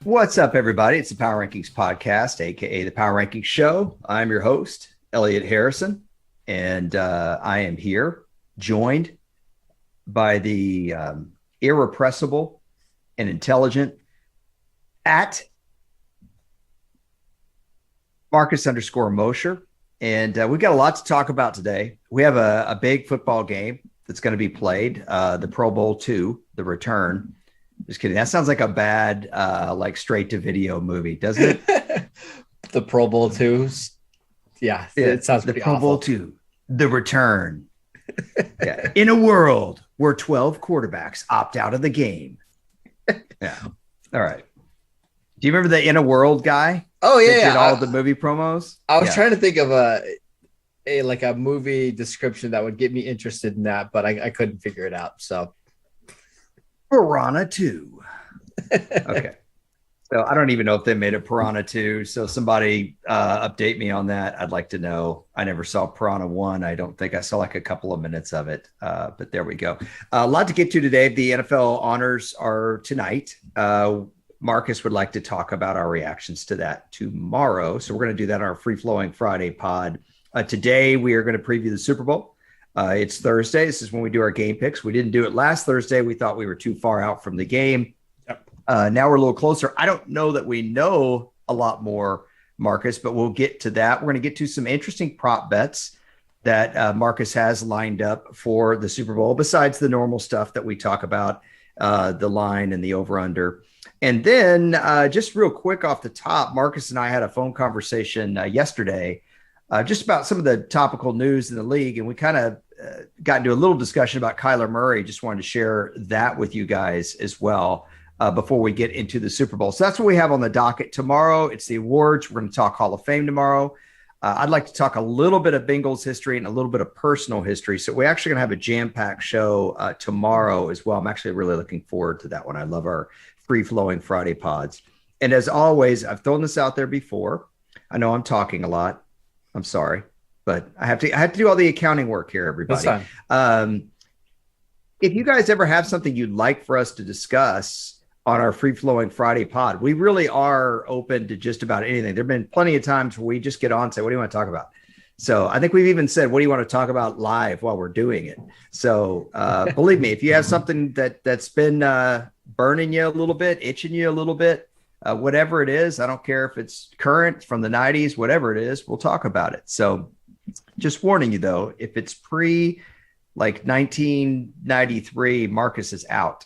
What's up, everybody? It's the Power Rankings Podcast, aka the Power Rankings Show. I'm your host, Elliot Harrison, and I am here joined by the irrepressible and intelligent at Marcus_Mosher. And we've got a lot to talk about today. We have a big football game that's going to be played, the Pro Bowl 2, the return. Just kidding. That sounds like a bad, like straight to video movie, doesn't it? The Pro Bowl 2. Yeah, it sounds the pretty Pro Bowl awful. 2, the return. Yeah. In a world where 12 quarterbacks opt out of the game. Yeah. All right. Do you remember the In a World guy? Oh That yeah, did all the movie promos. I was trying to think of a movie description that would get me interested in that, but I couldn't figure it out. So Piranha 2. Okay. So I don't even know if they made a Piranha 2. So somebody update me on that. I'd like to know. I never saw Piranha 1. I don't think I saw like a couple of minutes of it. But there we go. A lot to get to today. The NFL honors are tonight. Marcus would like to talk about our reactions to that tomorrow. So we're going to do that on our Free Flowing Friday pod. Today, we are going to preview the Super Bowl. It's Thursday. This is when we do our game picks. We didn't do it last Thursday. We thought we were too far out from the game. Now we're a little closer. I don't know that we know a lot more, Marcus, but we'll get to that. We're going to get to some interesting prop bets that Marcus has lined up for the Super Bowl, besides the normal stuff that we talk about, the line and the over-under. And then just real quick off the top, Marcus and I had a phone conversation yesterday just about some of the topical news in the league. And we kind of got into a little discussion about Kyler Murray. Just wanted to share that with you guys as well before we get into the Super Bowl. So that's what we have on the docket tomorrow. It's the awards. We're going to talk Hall of Fame tomorrow. I'd like to talk a little bit of Bengals history and a little bit of personal history. So we're actually going to have a jam-packed show tomorrow as well. I'm actually really looking forward to that one. I love our free-flowing Friday pods. And as always, I've thrown this out there before. I know I'm talking a lot. I'm sorry, but I have to do all the accounting work here, everybody. that's fine. If you guys ever have something you'd like for us to discuss on our free-flowing Friday pod, we really are open to just about anything. There have been plenty of times where we just get on and say, what do you want to talk about? So I think we've even said, what do you want to talk about live while we're doing it? So believe me, if you have something that's been burning you a little bit, itching you a little bit, whatever it is, I don't care if it's current, from the 90s, whatever it is, we'll talk about it. So just warning you, though, if it's like 1993, Marcus is out.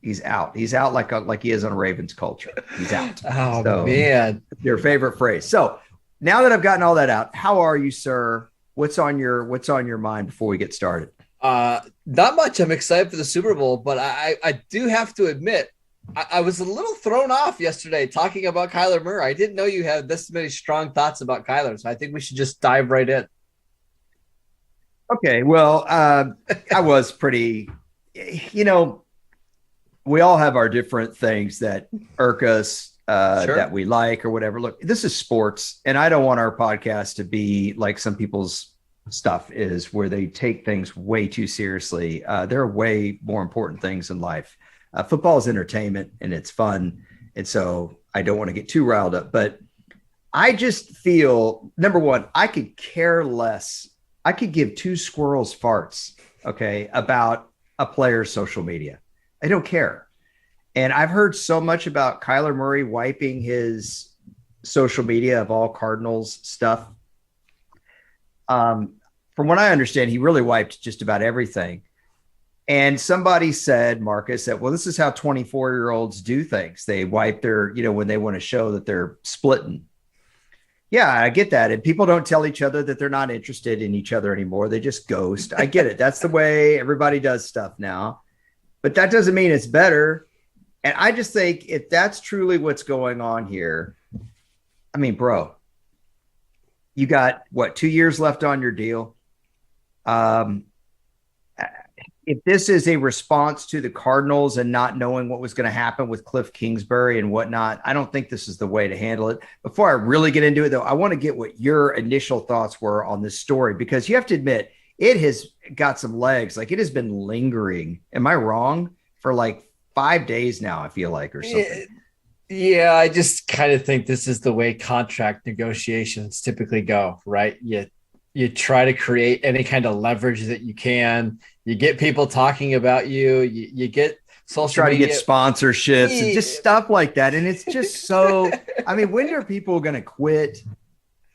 He's out. He's out like he is on Ravens culture. He's out. Oh, so, man. Your favorite phrase. So now that I've gotten all that out, how are you, sir? What's on your mind before we get started? Not much. I'm excited for the Super Bowl, but I do have to admit, I was a little thrown off yesterday talking about Kyler Murray. I didn't know you had this many strong thoughts about Kyler, so I think we should just dive right in. Okay, well, I was pretty, we all have our different things that irk us, Sure. that we like or whatever. Look, this is sports, and I don't want our podcast to be like some people's stuff is, where they take things way too seriously. There are way more important things in life. Football is entertainment and it's fun. And so I don't want to get too riled up, but I just feel, number one, I could care less. I could give two squirrels farts, okay, about a player's social media. I don't care. And I've heard so much about Kyler Murray wiping his social media of all Cardinals stuff. From what I understand, he really wiped just about everything. And somebody said, Marcus, that, well, this is how 24-year-olds do things. They wipe their, when they want to show that they're splitting. Yeah, I get that. And people don't tell each other that they're not interested in each other anymore. They just ghost. I get it. That's the way everybody does stuff now. But that doesn't mean it's better. And I just think if that's truly what's going on here, I mean, bro, you got, 2 years left on your deal? If this is a response to the Cardinals and not knowing what was going to happen with Cliff Kingsbury and whatnot, I don't think this is the way to handle it. Before I really get into it, though, I want to get what your initial thoughts were on this story, because you have to admit it has got some legs. Like, it has been lingering. Am I wrong? For like 5 days now, I feel like, or something. Yeah, I just kind of think this is the way contract negotiations typically go, right? You try to create any kind of leverage that you can. You get people talking about you. You get social Try to get media. sponsorships and just stuff like that. And it's just so, I mean, when are people going to quit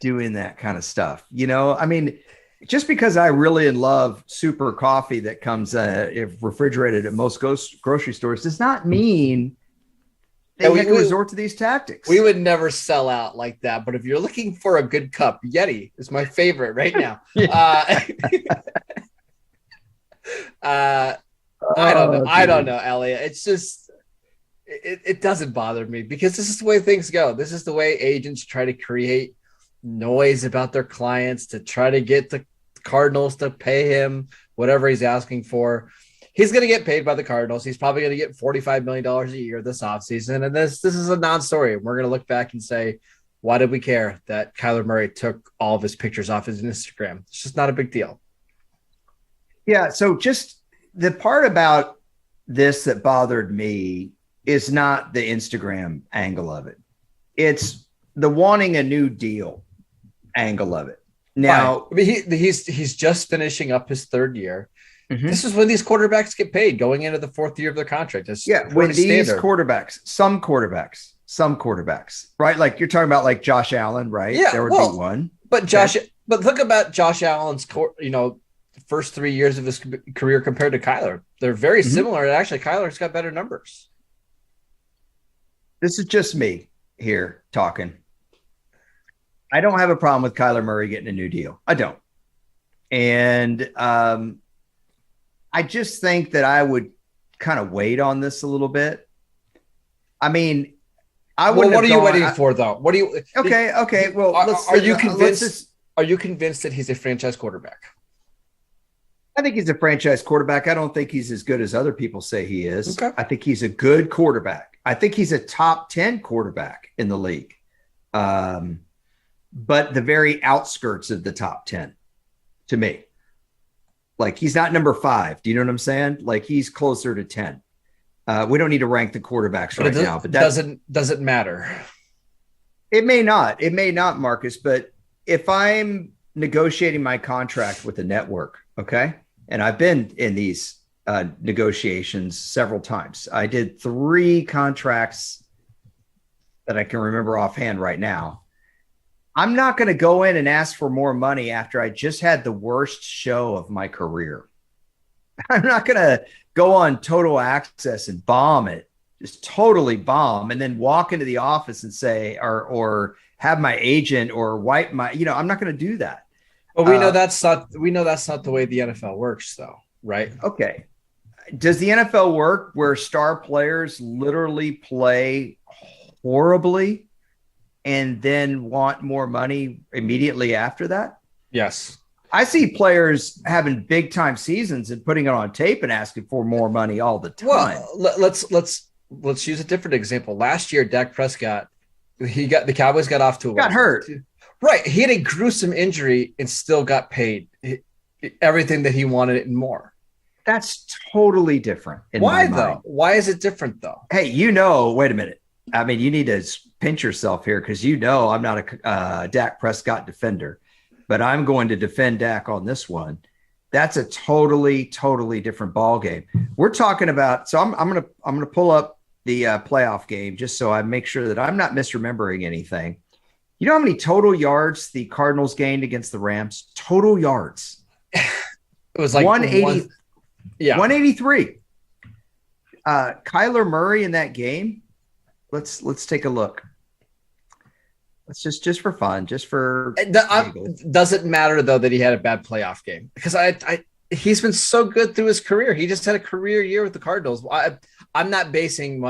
doing that kind of stuff? I mean, just because I really love super coffee that comes refrigerated at most grocery stores does not mean they have to resort to these tactics. We would never sell out like that. But if you're looking for a good cup, Yeti is my favorite right now. I don't know. I don't know, Elliot. It's just it doesn't bother me because this is the way things go. This is the way agents try to create noise about their clients to try to get the Cardinals to pay him whatever he's asking for. He's going to get paid by the Cardinals. He's probably going to get $45 million a year this offseason. And this is a non-story. We're going to look back and say, why did we care that Kyler Murray took all of his pictures off his Instagram? It's just not a big deal. Yeah. So just the part about this that bothered me is not the Instagram angle of it. It's the wanting a new deal angle of it. Now, I mean, he's just finishing up his third year. Mm-hmm. This is when these quarterbacks get paid going into the fourth year of their contract. When these quarterbacks, some quarterbacks, right? Like you're talking about like Josh Allen, right? Yeah, there would be one. But but look about Josh Allen's, first 3 years of his career compared to Kyler. They're very similar. And actually, Kyler's got better numbers. This is just me here talking. I don't have a problem with Kyler Murray getting a new deal. I don't. And I just think that I would kind of wait on this a little bit. I mean, what are you waiting for, though? What do you? Okay. Well, are you convinced? Are you convinced that he's a franchise quarterback? I think he's a franchise quarterback. I don't think he's as good as other people say he is. Okay. I think he's a good quarterback. I think he's a top 10 quarterback in the league. But the very outskirts of the top 10 to me. Like he's not number 5. Do you know what I'm saying? Like he's closer to 10. We don't need to rank the quarterbacks right now, but that doesn't matter. It may not, Marcus, but if I'm negotiating my contract with a network, okay, and I've been in these negotiations several times. I did 3 contracts that I can remember offhand right now. I'm not going to go in and ask for more money after I just had the worst show of my career. I'm not going to go on Total Access and bomb it, just totally bomb, and then walk into the office and say, or have my agent or wipe my, I'm not going to do that. But we know that's not the way the NFL works, though, right? Okay. Does the NFL work where star players literally play horribly and then want more money immediately after that? Yes. I see players having big time seasons and putting it on tape and asking for more money all the time. Well, let's use a different example. Last year, Dak Prescott, the Cowboys got off to got hurt. Right. He had a gruesome injury and still got paid everything that he wanted and more. That's totally different. Why though? Why is it different though? Hey, wait a minute. I mean, you need to pinch yourself here because I'm not a Dak Prescott defender, but I'm going to defend Dak on this one. That's a totally, totally different ball game. We're talking about. So I'm gonna pull up the playoff game just so I make sure that I'm not misremembering anything. You know how many total yards the Cardinals gained against the Rams? Total yards. It was like 180. 183. Kyler Murray in that game. Let's take a look. Let's just for fun, just for doesn't matter though that he had a bad playoff game because he's been so good through his career. He just had a career year with the Cardinals. I'm not basing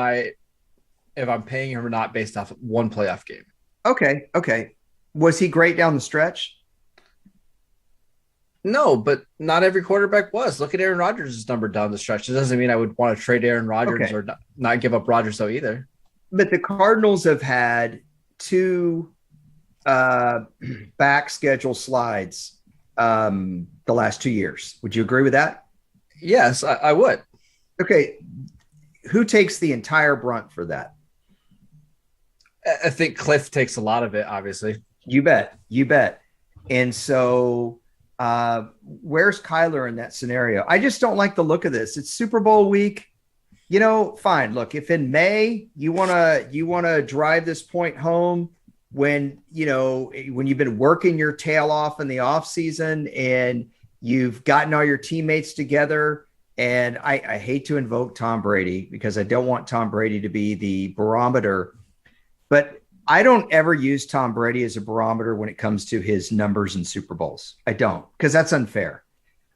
if I'm paying him or not based off of one playoff game. Okay. Was he great down the stretch? No, but not every quarterback was. Look at Aaron Rodgers' number down the stretch. It doesn't mean I would want to trade Aaron Rodgers or not give up Rodgers though either. But the Cardinals have had 2 back schedule slides the last 2 years. Would you agree with that? Yes, I would. Okay. Who takes the entire brunt for that? I think Cliff takes a lot of it, obviously. You bet. You bet. And so where's Kyler in that scenario? I just don't like the look of this. It's Super Bowl week. Fine. Look, if in May you wanna drive this point home when you've been working your tail off in the off season and you've gotten all your teammates together. And I hate to invoke Tom Brady because I don't want Tom Brady to be the barometer, but I don't ever use Tom Brady as a barometer when it comes to his numbers in Super Bowls. I don't, because that's unfair.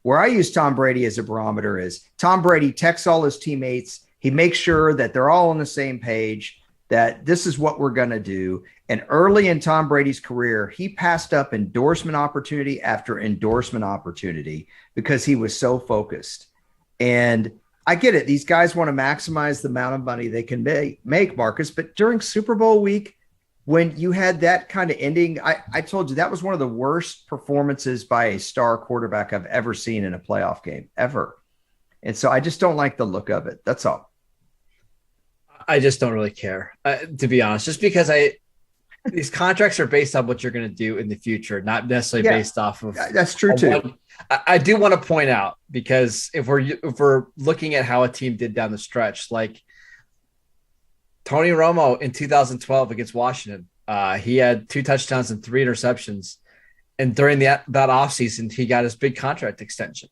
Where I use Tom Brady as a barometer is Tom Brady texts all his teammates. He makes sure that they're all on the same page, that this is what we're going to do. And early in Tom Brady's career, he passed up endorsement opportunity after endorsement opportunity because he was so focused. And I get it. These guys want to maximize the amount of money they can make, Marcus. But during Super Bowl week, when you had that kind of ending, I told you that was one of the worst performances by a star quarterback I've ever seen in a playoff game, ever. And so I just don't like the look of it. That's all. I just don't really care, to be honest, just because these contracts are based on what you're going to do in the future, not necessarily based off of. That's true too. I do want to point out, because if we're looking at how a team did down the stretch, like Tony Romo in 2012 against Washington, he had 2 touchdowns and 3 interceptions. And during that offseason, he got his big contract extension.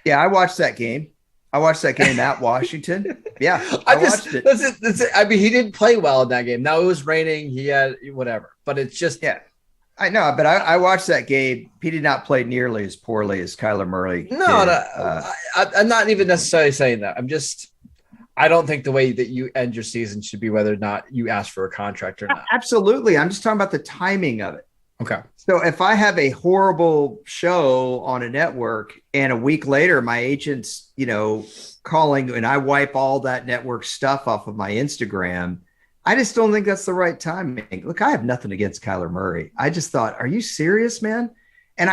Yeah, I watched that game. At Washington. Yeah, I watched it. I mean, he didn't play well in that game. Now it was raining. He had whatever, but it's just. Yeah, I know, but I watched that game. He did not play nearly as poorly as Kyler Murray. I'm not even necessarily saying that. I don't think the way that you end your season should be whether or not you ask for a contract or not. Absolutely. I'm just talking about the timing of it. Okay. So if I have a horrible show on a network and a week later my agent's, calling and I wipe all that network stuff off of my Instagram, I just don't think that's the right timing. Look, I have nothing against Kyler Murray. I just thought, are you serious, man? And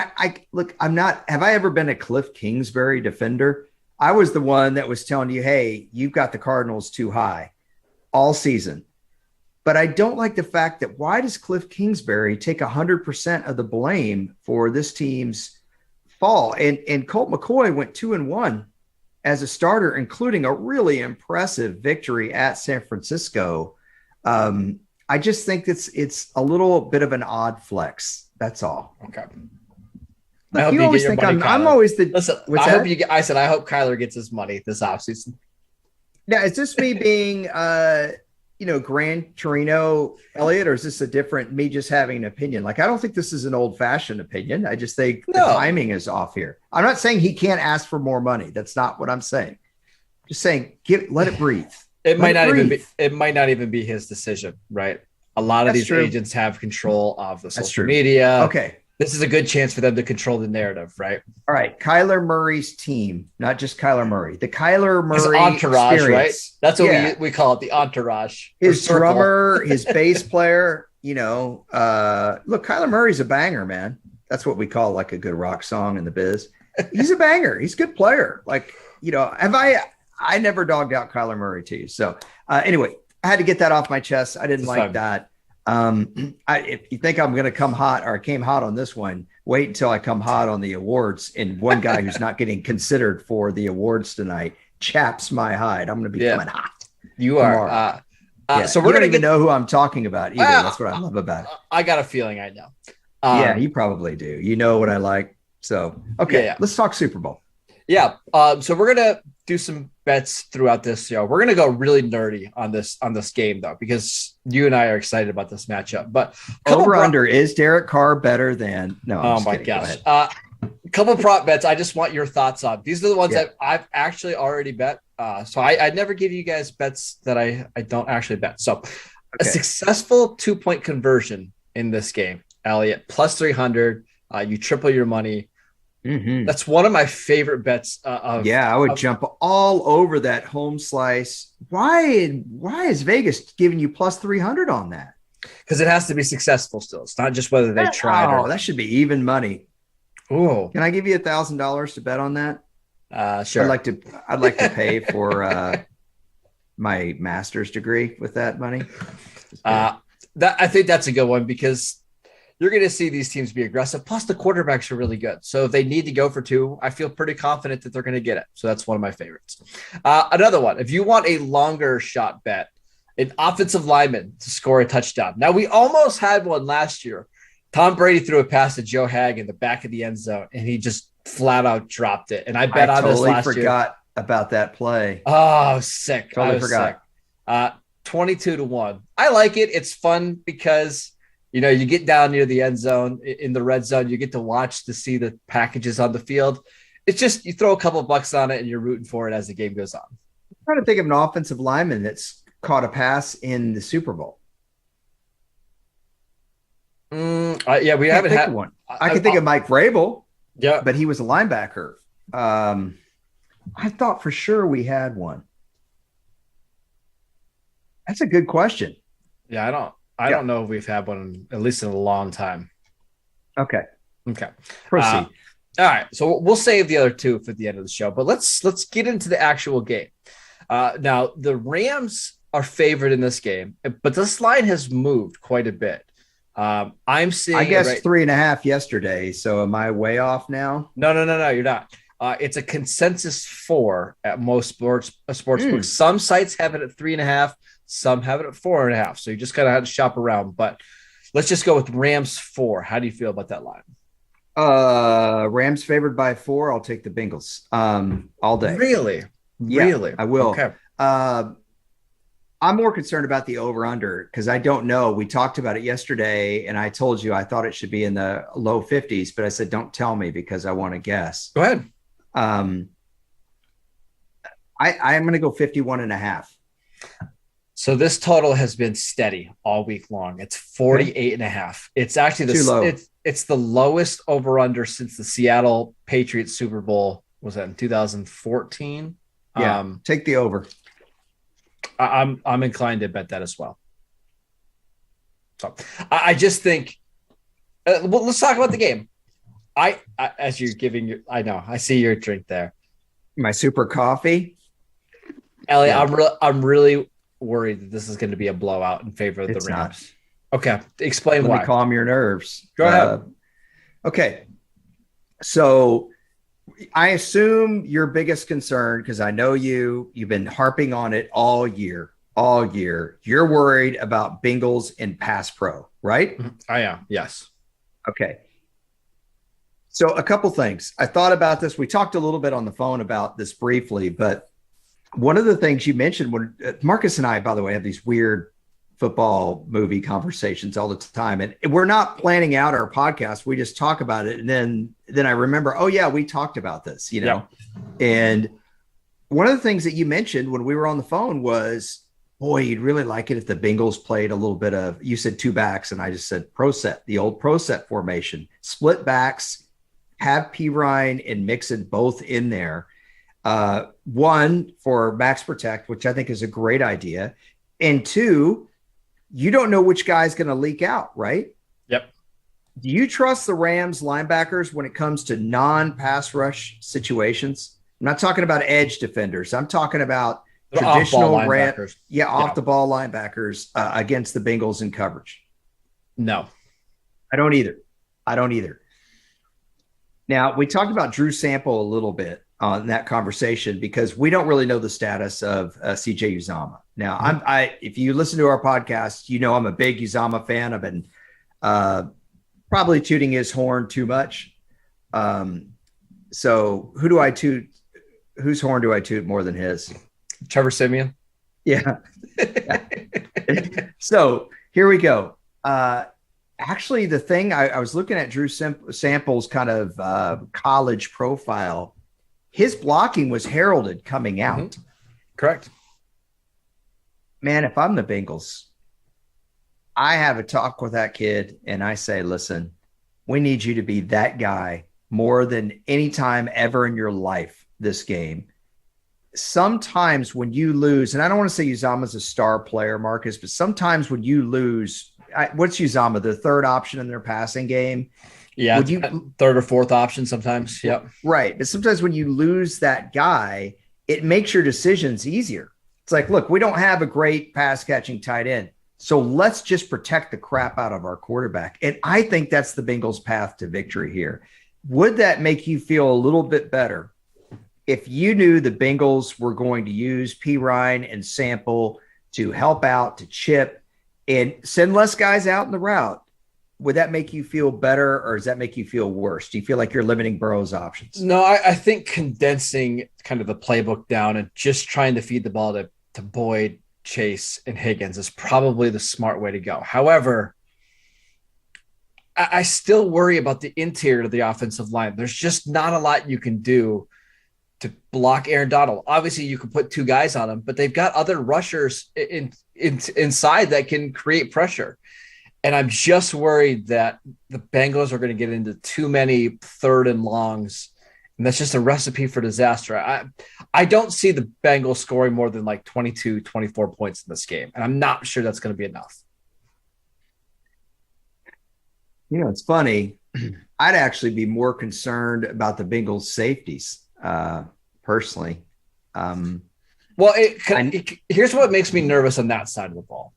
I'm not, have I ever been a Cliff Kingsbury defender? I was the one that was telling you, hey, you've got the Cardinals too high all season. But I don't like the fact that why does Cliff Kingsbury take 100% of the blame for this team's fall? And Colt McCoy went 2-1 as a starter, including a really impressive victory at San Francisco. I just think it's a little bit of an odd flex. That's all. Okay. Look, you always think I'm always the. Listen, I said I hope Kyler gets his money this offseason. Now, is this me being Gran Torino Elliott, or is this a different me just having an opinion? Like, I don't think this is an old-fashioned opinion. I just think the timing is off here. I'm not saying he can't ask for more money. That's not what I'm saying. Just saying, let it breathe. It might not even be his decision, right? A lot of these agents have control of the social media. Okay. This is a good chance for them to control the narrative, right? All right. Kyler Murray's team, not just Kyler Murray. The Kyler Murray his entourage, experience. Right? That's what we call it, the entourage. His drummer, his bass player, look, Kyler Murray's a banger, man. That's what we call like a good rock song in the biz. He's a banger. He's a good player. Like, I never dogged out Kyler Murray to you. So anyway, I had to get that off my chest. I didn't like that. If you think I'm going to come hot, or I came hot on this one, wait until I come hot on the awards. And one guy who's not getting considered for the awards tonight chaps my hide. I'm going to be coming hot. You are. So we're going to even know who I'm talking about either. That's what I love about it. I got a feeling I know. You probably do. You know what I like. So, okay, let's talk Super Bowl. Yeah. So we're going to do some bets throughout this show. We're going to go really nerdy on this game though, because you and I are excited about this matchup. But over under, is Derek Carr better than? No. Oh my gosh. A couple prop bets. I just want your thoughts on. These are the ones that I've actually already bet. So I never give you guys bets that I don't actually bet. So a successful 2-point conversion in this game, Elliott, plus 300. You triple your money. Mm-hmm. That's one of my favorite bets. I would jump all over that home slice. Why is Vegas giving you plus 300 on that? Because it has to be successful still. It's not just whether they tried. That should be even money. Oh, can I give you $1,000 to bet on that? Sure. I'd like to pay for my master's degree with that money. I think that's a good one because you're going to see these teams be aggressive. Plus, the quarterbacks are really good. So if they need to go for two, I feel pretty confident that they're going to get it. So that's one of my favorites. Another one, if you want a longer shot bet, an offensive lineman to score a touchdown. Now, we almost had one last year. Tom Brady threw a pass to Joe Hag in the back of the end zone, and he just flat out dropped it. And I bet on this last year. I totally forgot about that play. Oh, I was sick. Totally forgot. Sick. 22-1. I like it. It's fun because you get down near the end zone in the red zone. You get to watch to see the packages on the field. It's just you throw a couple of bucks on it and you're rooting for it as the game goes on. I'm trying to think of an offensive lineman that's caught a pass in the Super Bowl. Yeah, we haven't had one. I can think of Mike Vrabel. Yeah, but he was a linebacker. I thought for sure we had one. That's a good question. Yeah, I don't know if we've had one at least in a long time. Okay. Proceed. All right, so we'll save the other two for the end of the show, but let's get into the actual game. Now the Rams are favored in this game, but this line has moved quite a bit. I'm seeing, I guess 3.5 yesterday. So am I way off now? No, you're not. It's a consensus 4 at most sports books. Some sites have it at 3.5. Some have it at 4.5. So you just kind of have to shop around. But let's just go with Rams 4. How do you feel about that line? Rams favored by 4. I'll take the Bengals all day. Really? Yeah, really? I will. Okay. I'm more concerned about the over-under because I don't know. We talked about it yesterday, and I told you I thought it should be in the low 50s, but I said, don't tell me because I want to guess. Go ahead. I'm going to go 51.5. So this total has been steady all week long. It's 48.5. It's actually too low. It's the lowest over-under since the Seattle Patriots Super Bowl. Was that in 2014? Yeah, take the over. I'm inclined to bet that as well. So I just think well, let's talk about the game. I as you're giving your, I know I see your drink there. My super coffee. Elliot, yeah. I'm really worried that this is going to be a blowout in favor of the Rams. Not. Okay, explain why. Let me calm your nerves. Go ahead. Okay, so I assume your biggest concern, because I know you've been harping on it all year. You're worried about Bengals and pass pro, right? I am. Yes. Okay. So a couple things. I thought about this. We talked a little bit on the phone about this briefly, but one of the things you mentioned when Marcus and I, by the way, have these weird football movie conversations all the time. And we're not planning out our podcast. We just talk about it. And then I remember, oh yeah, we talked about this, Yeah. And one of the things that you mentioned when we were on the phone was, boy, you'd really like it if the Bengals played a little bit of, you said 2 backs. And I just said pro set, the old pro set formation, split backs, have Pirine and Mixon both in there. One for max protect, which I think is a great idea. And 2, you don't know which guy's going to leak out, right? Yep. Do you trust the Rams linebackers when it comes to non-pass rush situations? I'm not talking about edge defenders. I'm talking about traditional linebackers. Off the ball linebackers against the Bengals in coverage. No, I don't either. Now, we talked about Drew Sample a little bit on that conversation because we don't really know the status of CJ Uzomah. Now, if you listen to our podcast, I'm a big Uzomah fan. I've been probably tooting his horn too much. So who do I toot? Whose horn do I toot more than his? Trevor Siemian. Yeah. So here we go. Actually, the thing I was looking at Drew Sample's kind of college profile. His blocking was heralded coming out. Mm-hmm. Correct. Man, if I'm the Bengals, I have a talk with that kid and I say, listen, we need you to be that guy more than any time ever in your life this game. Sometimes when you lose, and I don't want to say Uzomah's a star player, Marcus, but sometimes when you lose, what's Uzomah, the third option in their passing game? Yeah, third or fourth option sometimes. Yep. Right. But sometimes when you lose that guy, it makes your decisions easier. It's like, look, we don't have a great pass catching tight end. So let's just protect the crap out of our quarterback. And I think that's the Bengals' path to victory here. Would that make you feel a little bit better if you knew the Bengals were going to use P. Ryan and Sample to help out, to chip, and send less guys out in the route? Would that make you feel better, or does that make you feel worse? Do you feel like you're limiting Burrow's options? No, I think condensing kind of the playbook down and just trying to feed the ball to Boyd, Chase, and Higgins is probably the smart way to go. However, I still worry about the interior of the offensive line. There's just not a lot you can do to block Aaron Donald. Obviously, you can put two guys on him, but they've got other rushers inside that can create pressure. And I'm just worried that the Bengals are going to get into too many third and longs. And that's just a recipe for disaster. I don't see the Bengals scoring more than like 22, 24 points in this game. And I'm not sure that's going to be enough. You know, it's funny. I'd actually be more concerned about the Bengals safeties, personally. Well, here's what makes me nervous on that side of the ball.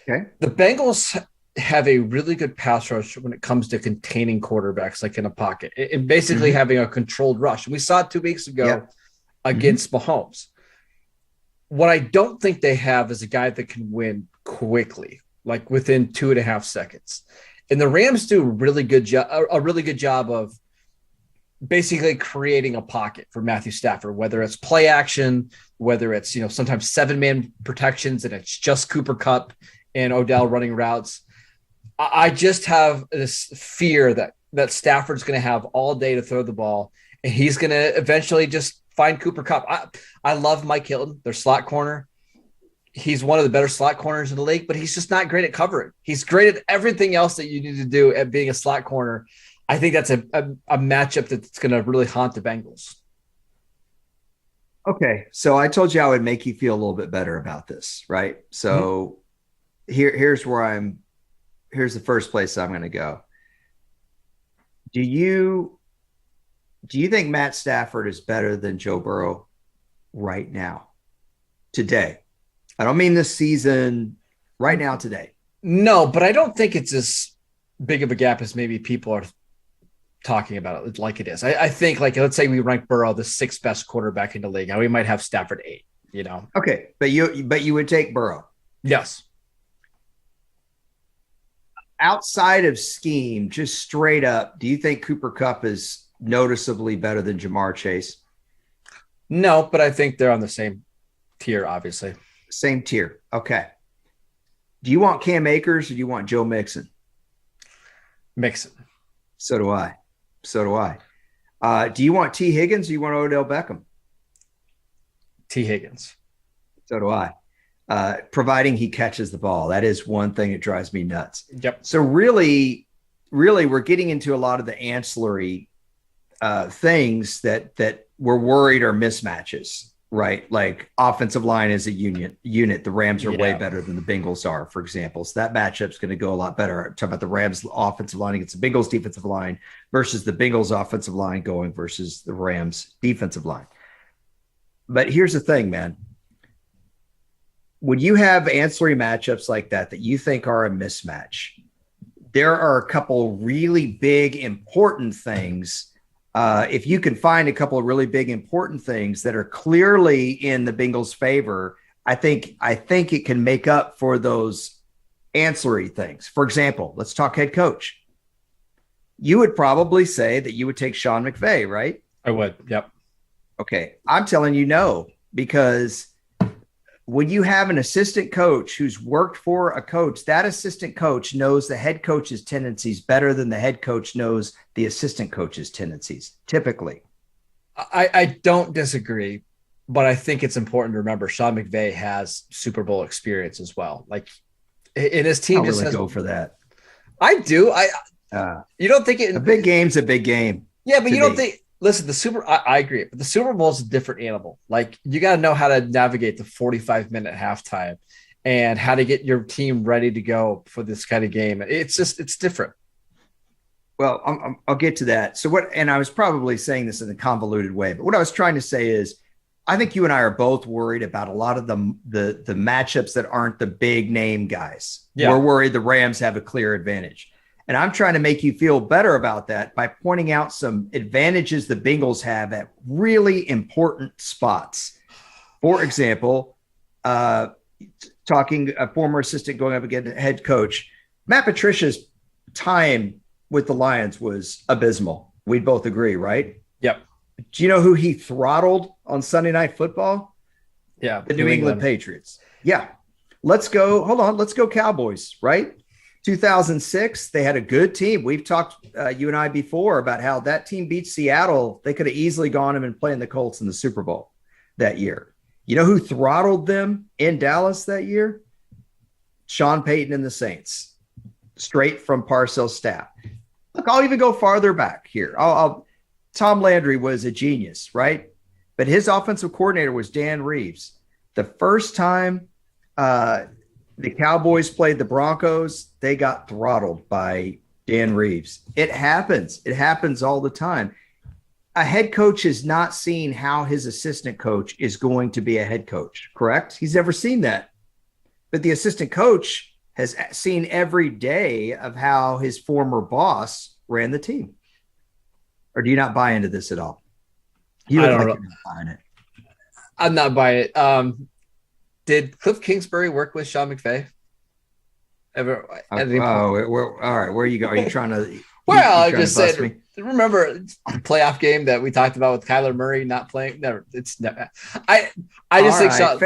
Okay. The Bengals have a really good pass rush when it comes to containing quarterbacks, like in a pocket, and basically having a controlled rush. And we saw it 2 weeks ago against Mahomes. What I don't think they have is a guy that can win quickly, like within 2.5 seconds. And the Rams do a really good job of basically creating a pocket for Matthew Stafford, whether it's play action, whether it's, sometimes 7-man protections and it's just Cooper Kupp and Odell running routes. I just have this fear that Stafford's going to have all day to throw the ball, and he's going to eventually just find Cooper Kupp. I love Mike Hilton, their slot corner. He's one of the better slot corners in the league, but he's just not great at covering. He's great at everything else that you need to do at being a slot corner. I think that's a matchup that's going to really haunt the Bengals. Okay, so I told you I would make you feel a little bit better about this, right? So here's the first place I'm going to go. Do you think Matt Stafford is better than Joe Burrow right now, today? I don't mean this season, right now, today. No, but I don't think it's as big of a gap as maybe people are talking about it like it is. I think, like, let's say we rank Burrow the 6th best quarterback in the league, and we might have Stafford 8, Okay, but you would take Burrow. Yes. Outside of scheme, just straight up, do you think Cooper Kupp is noticeably better than Jamar Chase? No, but I think they're on the same tier, obviously. Same tier. Okay. Do you want Cam Akers or do you want Joe Mixon? Mixon. So do I. Do you want T. Higgins or do you want Odell Beckham? T. Higgins. So do I. Providing he catches the ball. That is one thing that drives me nuts. Yep. So really, we're getting into a lot of the ancillary things that we're worried are mismatches, right? Like offensive line is a unit. The Rams are way better than the Bengals are, for example. So that matchup's going to go a lot better. I'm talking about the Rams offensive line against the Bengals defensive line versus the Bengals offensive line going versus the Rams defensive line. But here's the thing, man. When you have ancillary matchups like that you think are a mismatch, there are a couple really big, important things. If you can find a couple of really big, important things that are clearly in the Bengals' favor, I think it can make up for those ancillary things. For example, let's talk head coach. You would probably say that you would take Sean McVay, right? I would. Yep. Okay. I'm telling you no, because when you have an assistant coach who's worked for a coach, that assistant coach knows the head coach's tendencies better than the head coach knows the assistant coach's tendencies, typically. I don't disagree, but I think it's important to remember Sean McVay has Super Bowl experience as well. Like, in his team, just really go for that. I do. You don't think it? A big game's a big game. Yeah, but you don't think. Listen, I agree, but the Super Bowl is a different animal. Like, you got to know how to navigate the 45-minute halftime and how to get your team ready to go for this kind of game. It's different. Well, I'll get to that. So and I was probably saying this in a convoluted way, but what I was trying to say is I think you and I are both worried about a lot of the matchups that aren't the big name guys. Yeah. We're worried the Rams have a clear advantage. And I'm trying to make you feel better about that by pointing out some advantages the Bengals have at really important spots. For example, talking a former assistant going up against head coach, Matt Patricia's time with the Lions was abysmal. We'd both agree, right? Yep. Do you know who he throttled on Sunday Night Football? Yeah. The New England Patriots. Yeah. Let's go. Hold on. Let's go Cowboys, right? 2006, they had a good team. We've talked, you and I, before about how that team beat Seattle. They could have easily gone and been playing the Colts in the Super Bowl that year. You know who throttled them in Dallas that year? Sean Payton and the Saints, straight from Parcells' staff. Look, I'll even go farther back here. Tom Landry was a genius, right? But his offensive coordinator was Dan Reeves. The first time the Cowboys played the Broncos, they got throttled by Dan Reeves. It happens. It happens all the time. A head coach has not seen how his assistant coach is going to be a head coach, correct? He's never seen that. But the assistant coach has seen every day of how his former boss ran the team. Or do you not buy into this at all? You look like you're not buying it. I'm not buying it. Did Cliff Kingsbury work with Sean McVay? Ever? All right. Where you go? Are you trying to? Well, I just said. Remember the playoff game that we talked about with Kyler Murray not playing? Never. It's never. I just think Sean.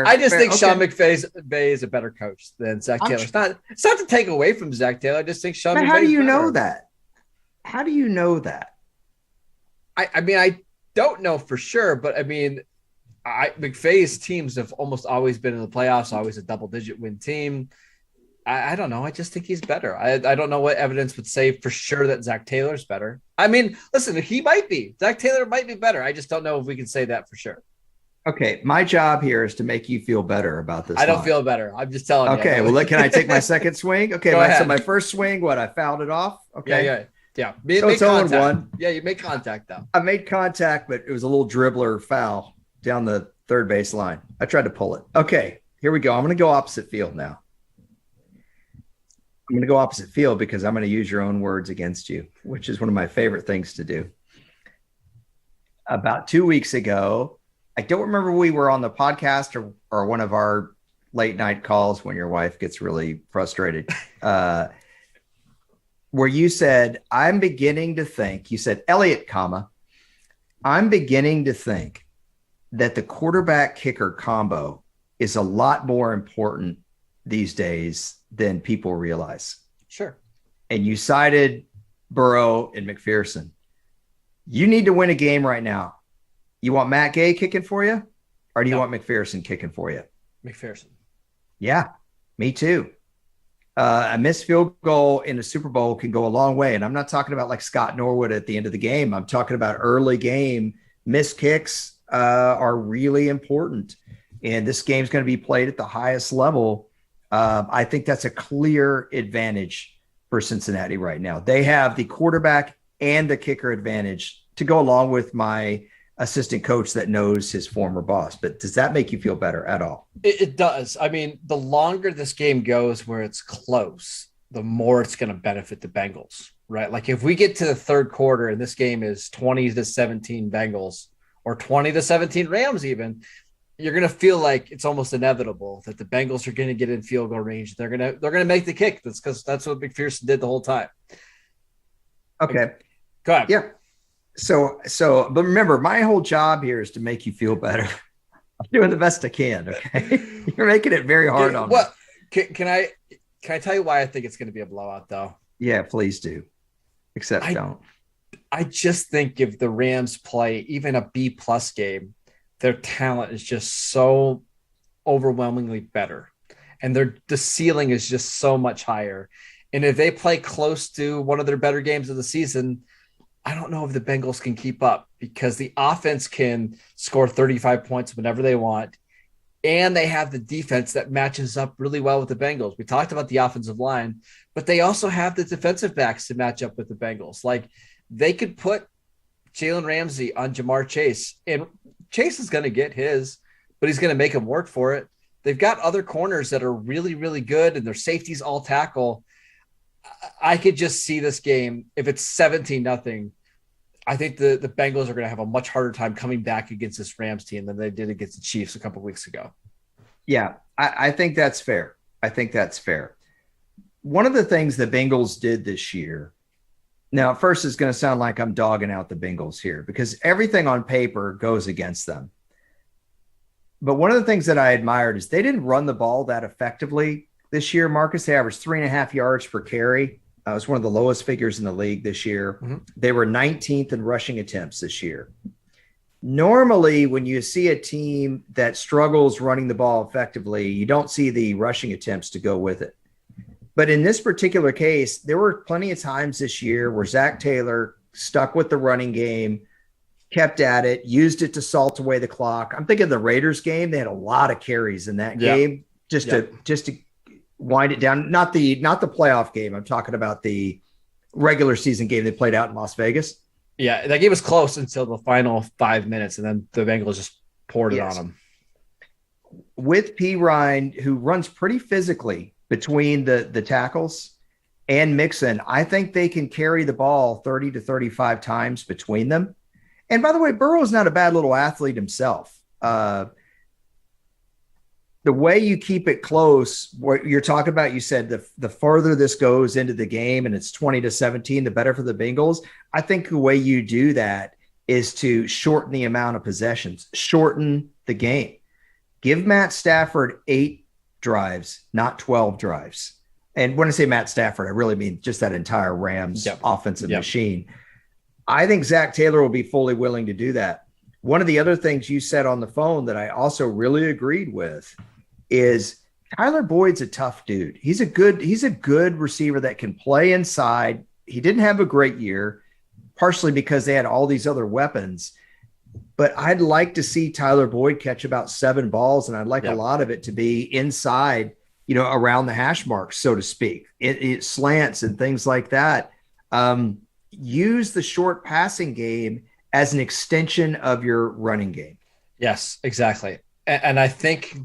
I just think Sean McVay is a better coach than Zach Taylor. It's not to take away from Zach Taylor. I just think Sean. How do you know that? How do you know that? I mean, I don't know for sure, but I mean, McVay's teams have almost always been in the playoffs, always a double-digit win team. I don't know. I just think he's better. I don't know what evidence would say for sure that Zach Taylor's better. I mean, listen, he might be. Zach Taylor might be better. I just don't know if we can say that for sure. Okay, my job here is to make you feel better about this. I don't feel better. I'm just telling you. Okay, well, can I take my second swing? Okay, so my first swing, I fouled it off? Okay. Yeah. So it's 0-1. Yeah, you made contact, though. I made contact, but it was a little dribbler foul down the third base line. I tried to pull it. Okay, here we go. I'm going to go opposite field now. I'm going to go opposite field because I'm going to use your own words against you, which is one of my favorite things to do. About 2 weeks ago, I don't remember we were on the podcast or one of our late night calls when your wife gets really frustrated, where you said, I'm beginning to think, you said, Elliot, I'm beginning to think that the quarterback kicker combo is a lot more important these days than people realize. Sure. And you cited Burrow and McPherson. You need to win a game right now. You want Matt Gay kicking for you? Or do you want McPherson kicking for you? McPherson. Yeah, me too. A missed field goal in a Super Bowl can go a long way. And I'm not talking about like Scott Norwood at the end of the game. I'm talking about early game. Missed kicks are really important. And this game's going to be played at the highest level. I think that's a clear advantage for Cincinnati right now. They have the quarterback and the kicker advantage to go along with my assistant coach that knows his former boss. But does that make you feel better at all? It does. I mean, the longer this game goes where it's close, the more it's going to benefit the Bengals, right? Like if we get to the third quarter and this game is 20-17 Bengals or 20-17 Rams even, you're going to feel like it's almost inevitable that the Bengals are going to get in field goal range. They're going to make the kick. That's because that's what McPherson did the whole time. Okay. Go ahead. Yeah. So, but remember, my whole job here is to make you feel better. I'm doing the best I can. Okay. You're making it very hard on me. Can I tell you why I think it's going to be a blowout though? Yeah, please do. Except don't. I just think if the Rams play even a B+ game, their talent is just so overwhelmingly better. And the ceiling is just so much higher. And if they play close to one of their better games of the season, I don't know if the Bengals can keep up because the offense can score 35 points whenever they want. And they have the defense that matches up really well with the Bengals. We talked about the offensive line, but they also have the defensive backs to match up with the Bengals. Like they could put Jalen Ramsey on Jamar Chase, and Chase is going to get his, but he's going to make him work for it. They've got other corners that are really, really good, and their safeties all tackle. I could just see this game. If it's 17-0, I think the Bengals are going to have a much harder time coming back against this Rams team than they did against the Chiefs a couple of weeks ago. Yeah, I think that's fair. I think that's fair. One of the things the Bengals did this year, now at first it's going to sound like I'm dogging out the Bengals here because everything on paper goes against them. But one of the things that I admired is they didn't run the ball that effectively this year, Marcus. They averaged 3.5 yards per carry. It was one of the lowest figures in the league this year. Mm-hmm. They were 19th in rushing attempts this year. Normally, when you see a team that struggles running the ball effectively, you don't see the rushing attempts to go with it. But in this particular case, there were plenty of times this year where Zach Taylor stuck with the running game, kept at it, used it to salt away the clock. I'm thinking the Raiders game, they had a lot of carries in that game just to wind it down. Not the playoff game. I'm talking about the regular season game they played out in Las Vegas. Yeah, that game was close until the final 5 minutes, and then the Bengals just poured it on them. With P. Ryan, who runs pretty physically between the tackles, and Mixon, I think they can carry the ball 30 to 35 times between them. And by the way, Burrow's not a bad little athlete himself. The way you keep it close, what you're talking about, you said the further this goes into the game and it's 20-17, the better for the Bengals. I think the way you do that is to shorten the amount of possessions, shorten the game. Give Matt Stafford 8 drives, not 12 drives. And when I say Matt Stafford, I really mean just that entire Rams offensive machine. I think Zach Taylor will be fully willing to do that. One of the other things you said on the phone that I also really agreed with is Tyler Boyd's a tough dude. He's a good receiver that can play inside. He didn't have a great year, partially because they had all these other weapons. But I'd like to see Tyler Boyd catch about 7 balls, and I'd like a lot of it to be inside, around the hash marks, so to speak. It slants and things like that. Use the short passing game as an extension of your running game. Yes, exactly. And I think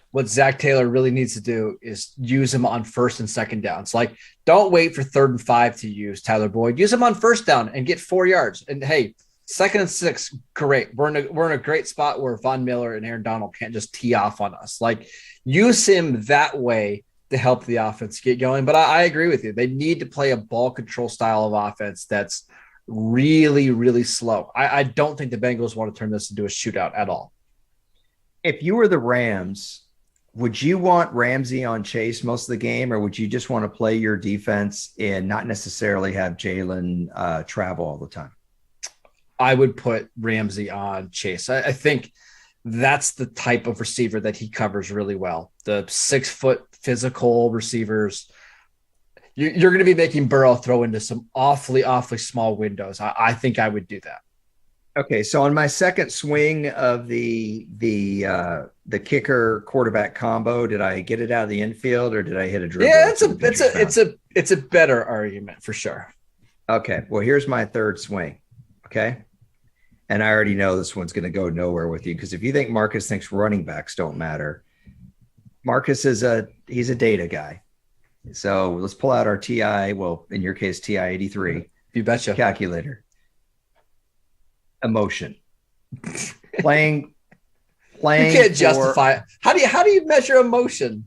what Zach Taylor really needs to do is use him on first and second downs. Like, don't wait for 3rd and 5 to use Tyler Boyd. Use him on first down and get 4 yards. And hey, 2nd and 6, great. We're in a great spot where Von Miller and Aaron Donald can't just tee off on us. Like, use him that way to help the offense get going. But I agree with you. They need to play a ball control style of offense that's really, really slow. I don't think the Bengals want to turn this into a shootout at all. If you were the Rams, would you want Ramsey on Chase most of the game, or would you just want to play your defense and not necessarily have Jalen travel all the time? I would put Ramsey on Chase. I think that's the type of receiver that he covers really well. The 6-foot physical receivers. You're going to be making Burrow throw into some awfully, awfully small windows. I think I would do that. Okay, so on my second swing of the kicker quarterback combo, did I get it out of the infield or did I hit a dribble? Yeah, it's a better argument for sure. Okay, well here's my third swing. Okay, and I already know this one's going to go nowhere with you because if you think Marcus thinks running backs don't matter, Marcus he's a data guy. So let's pull out our TI. Well, in your case, TI 83. You betcha. Calculator. Emotion. Playing. You can't justify it. How do you measure emotion?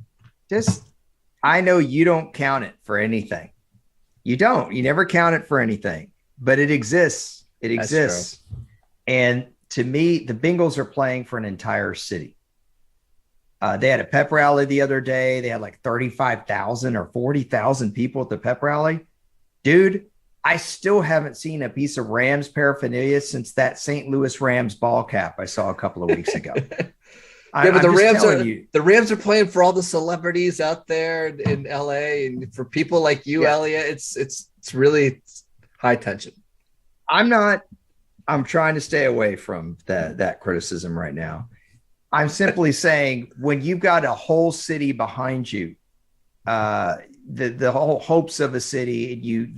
I know you don't count it for anything. You don't. You never count it for anything. But it exists. It exists. And to me, the Bengals are playing for an entire city. They had a pep rally the other day. They had like 35,000 or 40,000 people at the pep rally. Dude, I still haven't seen a piece of Rams paraphernalia since that St. Louis Rams ball cap I saw a couple of weeks ago. But the Rams are playing for all the celebrities out there in LA, and for people like you, Elliot, it's really high tension. I'm trying to stay away from that criticism right now. I'm simply saying when you've got a whole city behind you, the whole hopes of a city,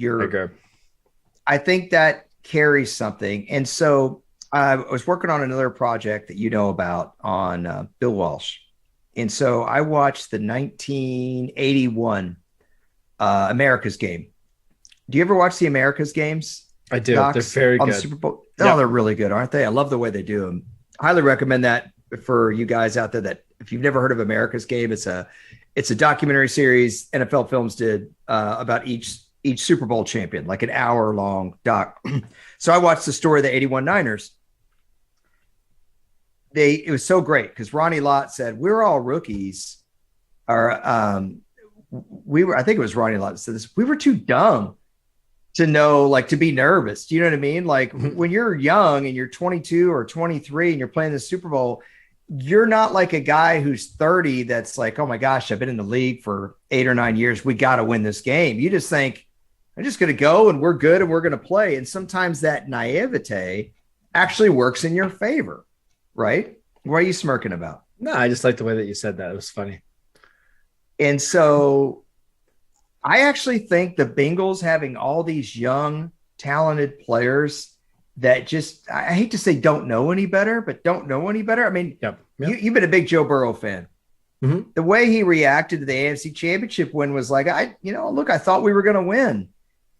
I think that carries something. And so I was working on another project that you know about on Bill Walsh. And so I watched the 1981 America's Game. Do you ever watch the America's Games? I do. They're Docs very on the good. Super Bowl? Oh, Yep. they're really good, aren't they? I love the way they do them. Highly recommend that for you guys out there that if you've never heard of America's Game, it's a documentary series NFL Films did about each Super Bowl champion, like an hour long doc. So I watched the story of the 81 Niners. It was so great because Ronnie Lott said, we're all rookies. Or I think it was Ronnie Lott that said this, we were too dumb to know, like, to be nervous. Do you know what I mean? Like when you're young and you're 22 or 23 and you're playing the Super Bowl, you're not like a guy who's 30 that's like, oh my gosh, I've been in the league for 8 or 9 years. We got to win this game. You just think, I'm just going to go and we're good and we're going to play. And sometimes that naivete actually works in your favor, right? What are you smirking about? No, I just like the way that you said that. It was funny. And so I actually think the Bengals having all these young, talented players that just, I hate to say don't know any better, but don't know any better. I mean, Yep. You've been a big Joe Burrow fan. Mm-hmm. The way he reacted to the AFC Championship win was like, look, I thought we were going to win.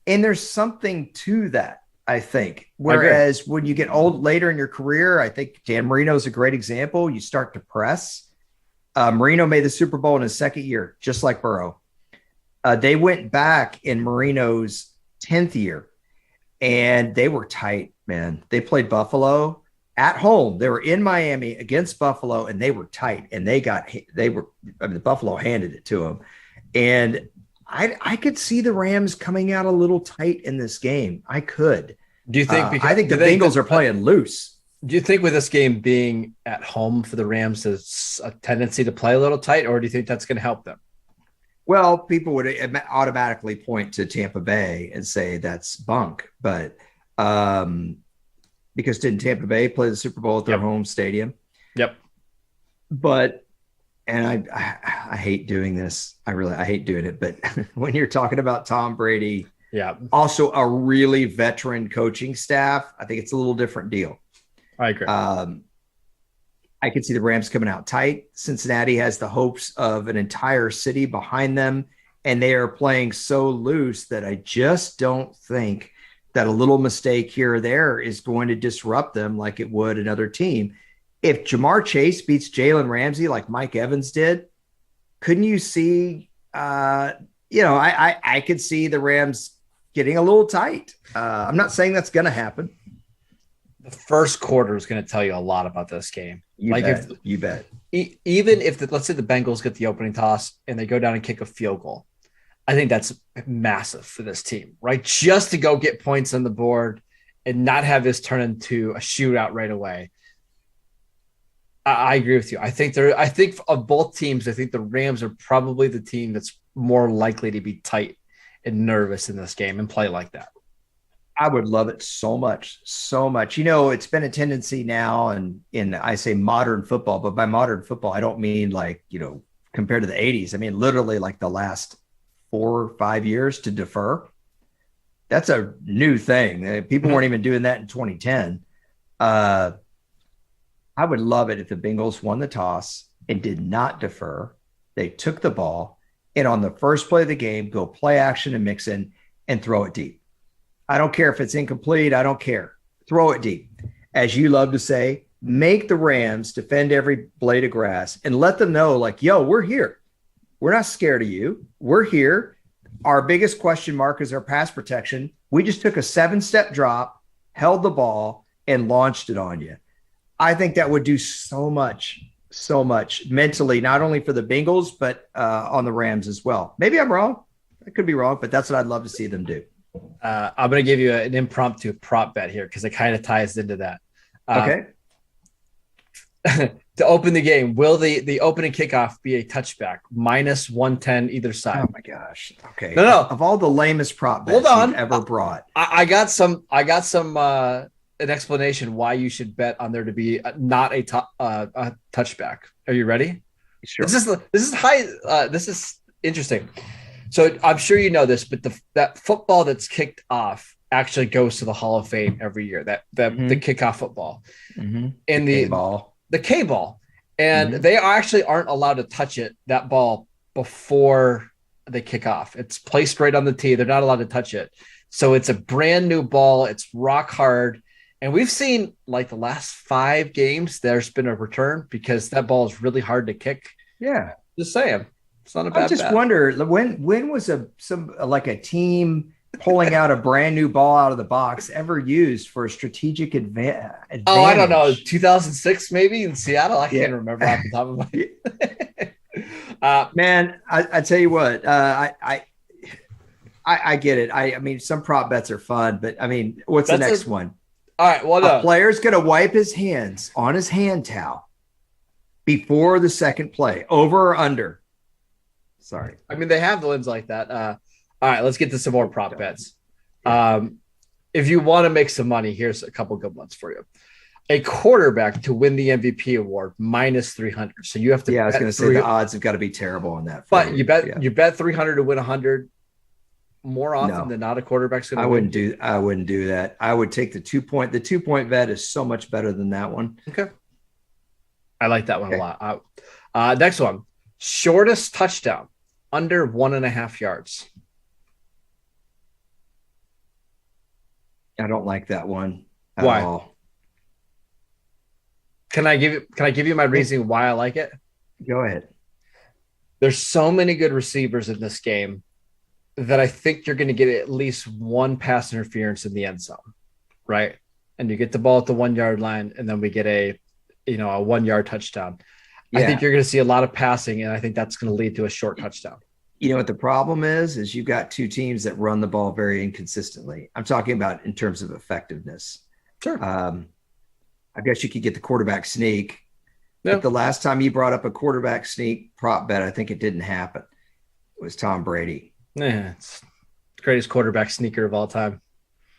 And there's something to that, I think. Whereas when you get old later in your career, I think Dan Marino is a great example. You start to press. Marino made the Super Bowl in his second year, just like Burrow. They went back in Marino's 10th year, and they were tight, man. They played Buffalo at home. They were in Miami against Buffalo, and they were tight. And Buffalo handed it to them. And I could see the Rams coming out a little tight in this game. I could. Do you think? I think the Bengals are playing loose. Do you think with this game being at home for the Rams, there's a tendency to play a little tight, or do you think that's going to help them? Well, people would automatically point to Tampa Bay and say that's bunk, but because didn't Tampa Bay play the Super Bowl at their home stadium? Yep. But, and I hate doing this. I hate doing it. But when you're talking about Tom Brady, also a really veteran coaching staff, I think it's a little different deal. I agree. I could see the Rams coming out tight. Cincinnati has the hopes of an entire city behind them, and they are playing so loose that I just don't think that a little mistake here or there is going to disrupt them like it would another team. If Jamar Chase beats Jalen Ramsey like Mike Evans did, couldn't you see, I could see the Rams getting a little tight. I'm not saying that's going to happen. The first quarter is going to tell you a lot about this game. You bet. Even if let's say the Bengals get the opening toss and they go down and kick a field goal, I think that's massive for this team, right? Just to go get points on the board and not have this turn into a shootout right away. I agree with you. I think of both teams, I think the Rams are probably the team that's more likely to be tight and nervous in this game and play like that. I would love it so much, so much. It's been a tendency now, and I say modern football, but by modern football, I don't mean like, compared to the 80s. I mean, literally like the last 4 or 5 years to defer. That's a new thing. People weren't even doing that in 2010. I would love it if the Bengals won the toss and did not defer. They took the ball and on the first play of the game, go play action and mix in and throw it deep. I don't care if it's incomplete. I don't care. Throw it deep. As you love to say, make the Rams defend every blade of grass and let them know, like, yo, we're here. We're not scared of you. We're here. Our biggest question mark is our pass protection. We just took a 7-step drop, held the ball, and launched it on you. I think that would do so much mentally, not only for the Bengals, but on the Rams as well. Maybe I'm wrong. I could be wrong, but that's what I'd love to see them do. I'm going to give you an impromptu prop bet here because it kind of ties into that. Okay. To open the game, will the opening kickoff be a touchback? -110 either side. Oh my gosh. Okay. No. Of all the lamest prop bets you've ever brought. I got some an explanation why you should bet on there to be not a touchback. Are you ready? Sure. This is high. This is interesting. So I'm sure you know this, but that football that's kicked off actually goes to the Hall of Fame every year. The kickoff football in the K ball, and they actually aren't allowed to touch that ball before they kick off. It's placed right on the tee. They're not allowed to touch it. So it's a brand new ball. It's rock hard. And we've seen like the last 5 games, there's been a return because that ball is really hard to kick. Yeah. Just saying. It's not a bad I just wonder when was a team pulling out a brand new ball out of the box ever used for a strategic advantage? Oh, I don't know. 2006 maybe in Seattle. I can't remember off the top of my head. Man, I tell you what, I get it. I mean, some prop bets are fun, but I mean, what's the next one? All right. Well, a player's going to wipe his hands on his hand towel before the second play, over or under. Sorry. I mean, they have the limbs like that. All right, let's get to some more prop bets. If you want to make some money, here's a couple good ones for you. A quarterback to win the MVP award minus 300. So you have to. Yeah, I was going to say the odds have got to be terrible on that. But you bet 300 to win 100 more often than not. A quarterback's going to win. I wouldn't do that. I would take the 2-point. The 2-point bet is so much better than that one. Okay. I like that one a lot. Next one, shortest touchdown under 1.5 yards. I don't like that one at Why? all. Can I give you my reason why I like it? Go ahead. There's so many good receivers in this game that I think you're going to get at least one pass interference in the end zone, right? And you get the ball at the 1 yard line, and then we get a 1 yard touchdown. Yeah. I think you're going to see a lot of passing, and I think that's going to lead to a short touchdown. You know what the problem is you've got 2 teams that run the ball very inconsistently. I'm talking about in terms of effectiveness. Sure. I guess you could get the quarterback sneak. Yeah. But the last time you brought up a quarterback sneak prop bet, I think it didn't happen. It was Tom Brady. Yeah, it's the greatest quarterback sneaker of all time.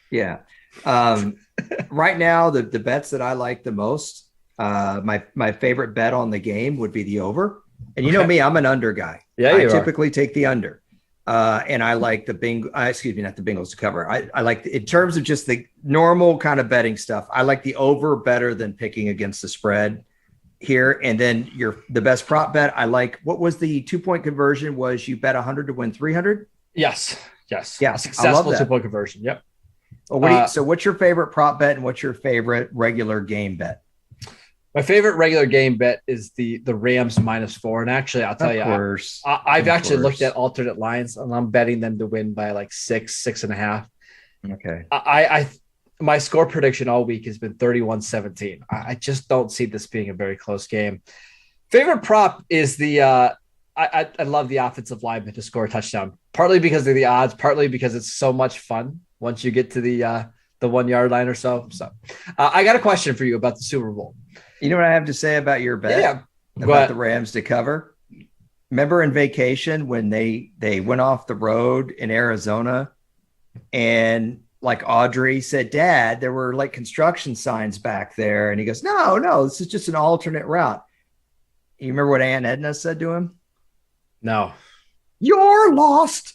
Yeah. Right now, the bets that I like the most, my favorite bet on the game would be the over. And you know me, I'm an under guy. Yeah, I typically take the under. And I like not the Bengals to cover. I like, in terms of just the normal kind of betting stuff, I like the over better than picking against the spread here. And then the best prop bet, I like, what was the 2-point conversion? Was you bet 100 to win 300? Yes. Yeah. A successful 2-point conversion. Yep. Well, so what's your favorite prop bet and what's your favorite regular game bet? My favorite regular game bet is the Rams -4. And actually, I'll tell you, I've actually looked at alternate lines, and I'm betting them to win by like 6.5. Okay. My score prediction all week has been 31-17. I just don't see this being a very close game. Favorite prop is I love the offensive lineman to score a touchdown, partly because of the odds, partly because it's so much fun once you get to the 1 yard line or so. So I got a question for you about the Super Bowl. You know what I have to say about your bet? Yeah. About the Rams to cover? Remember in vacation when they went off the road in Arizona and like Audrey said, Dad, there were like construction signs back there. And he goes, no, this is just an alternate route. You remember what Aunt Edna said to him? No. You're lost.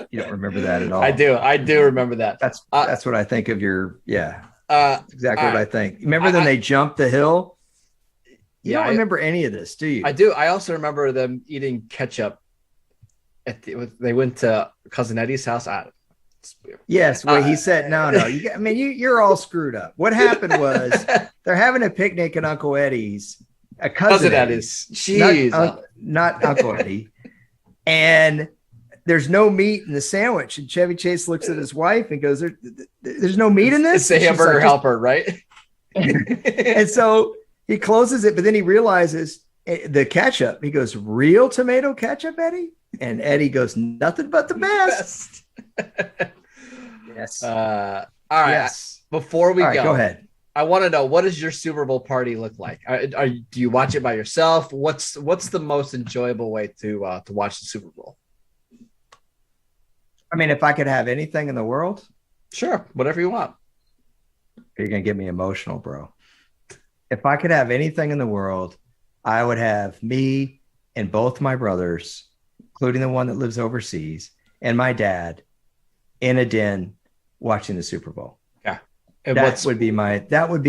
You don't remember that at all. I do remember that. That's what I think of your, that's exactly what I think. Remember when they jumped the hill? You don't remember any of this, do you? I do. I also remember them eating ketchup. They went to Cousin Eddie's house. Yes, well, he said, no. You're all screwed up. What happened was they're having a picnic at Uncle Eddie's. A cousin Eddie's. Jeez. Not Uncle Eddie. And there's no meat in the sandwich. And Chevy Chase looks at his wife and goes, there's no meat in this? It's a hamburger helper, right? And so he closes it, but then he realizes the ketchup. He goes, real tomato ketchup, Eddie? And Eddie goes, nothing but the best. Yes. All right. Yes. Before we go ahead. I want to know, what does your Super Bowl party look like? Do you watch it by yourself? What's the most enjoyable way to watch the Super Bowl? I mean, if I could have anything in the world, sure, whatever you want. You're gonna get me emotional, bro. If I could have anything in the world, I would have me and both my brothers, including the one that lives overseas, and my dad, in a den watching the Super Bowl. Yeah. And that would be